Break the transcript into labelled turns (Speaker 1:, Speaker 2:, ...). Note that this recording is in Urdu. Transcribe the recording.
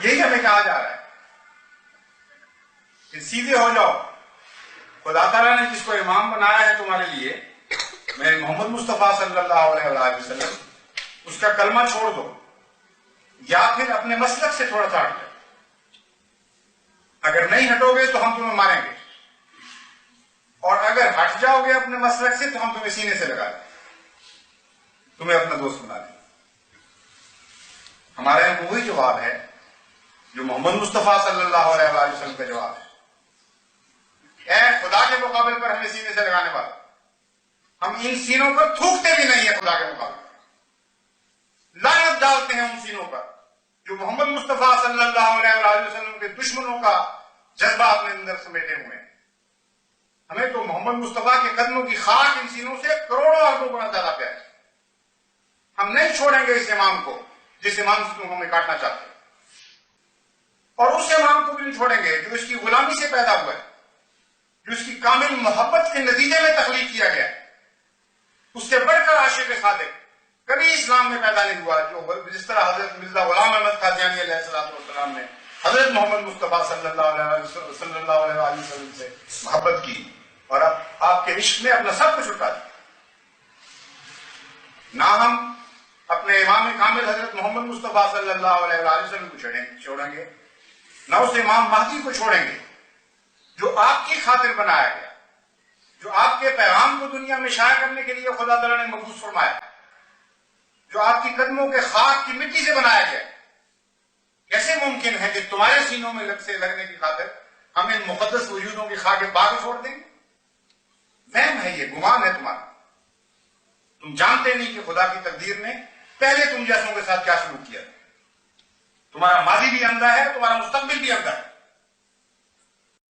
Speaker 1: یہی ہمیں کہا جا رہا ہے کہ سیدھے ہو جاؤ. خدا تعالیٰ نے جس کو امام بنایا ہے تمہارے لیے، میں محمد مصطفیٰ صلی اللہ علیہ وسلم، اس کا کلمہ چھوڑ دو یا پھر اپنے مسلک سے تھوڑا سا ہٹ جاؤ. اگر نہیں ہٹو گے تو ہم تمہیں ماریں گے، اور اگر ہٹ جاؤ گے اپنے مسلک سے تو ہم تمہیں سینے سے لگا دیں، تمہیں اپنا دوست بنا دیں. ہمارے یہاں وہی جواب ہے جو محمد مصطفیٰ صلی اللہ علیہ وسلم کا جواب ہے. اے خدا کے مقابل پر ہمیں سینے سے لگانے والا، ہم ان سینوں پر تھوکتے بھی نہیں ہیں. خدا کے مقابل لعنت ڈالتے ہیں ان سینوں پر جو محمد مصطفیٰ صلی اللہ علیہ وسلم کے دشمنوں کا جذبہ اپنے اندر سمیٹے ہوئے ہیں. ہمیں تو محمد مصطفیٰ کے قدموں کی خاک ان سینوں سے کروڑوں اربوں گنا زیادہ پیار ہے. ہم نہیں چھوڑیں گے اس امام کو جس امام سے تم ہمیں کاٹنا چاہتے ہیں، اور اس امام کو بھی نہیں چھوڑیں گے جو اس کی غلامی سے پیدا ہوا ہے، جو اس کی کامل محبت کے نتیجے میں تخلیق کیا گیا ہے. اس سے بڑھ کر عاشق صادق کبھی اسلام میں پیدا نہیں ہوا، جو جس طرح حضرت مرزا غلام احمد قادیانی علیہ السلام نے حضرت محمد مصطفیٰ صلی اللہ علیہ وسلم سے محبت کی اور اب آپ کے عشق میں اپنا سب کچھ اٹھا دیا. نہ ہم اپنے امام کامل حضرت محمد مصطفیٰ صلی اللہ علیہ وسلم کو چھوڑیں گے، نہ اس امام مہدی کو چھوڑیں گے جو آپ کی خاطر بنایا گیا، جو آپ کے پیغام کو دنیا میں شائع کرنے کے لیے خدا تعالیٰ نے مبعوث فرمایا، جو آپ کی قدموں کے خاک کی مٹی سے بنایا گیا. کیسے ممکن ہے کہ تمہارے سینوں میں لگنے کی خاطر ہم ان مقدس وجودوں کی خاک پاک چھوڑ دیں گے؟ وہم ہے، یہ گمان ہے تمہارا. تم جانتے نہیں کہ خدا کی تقدیر نے پہلے تم جیسوں کے ساتھ کیا سلوک کیا. تمہارا ماضی بھی اندھا ہے، تمہارا مستقبل بھی اندھا ہے.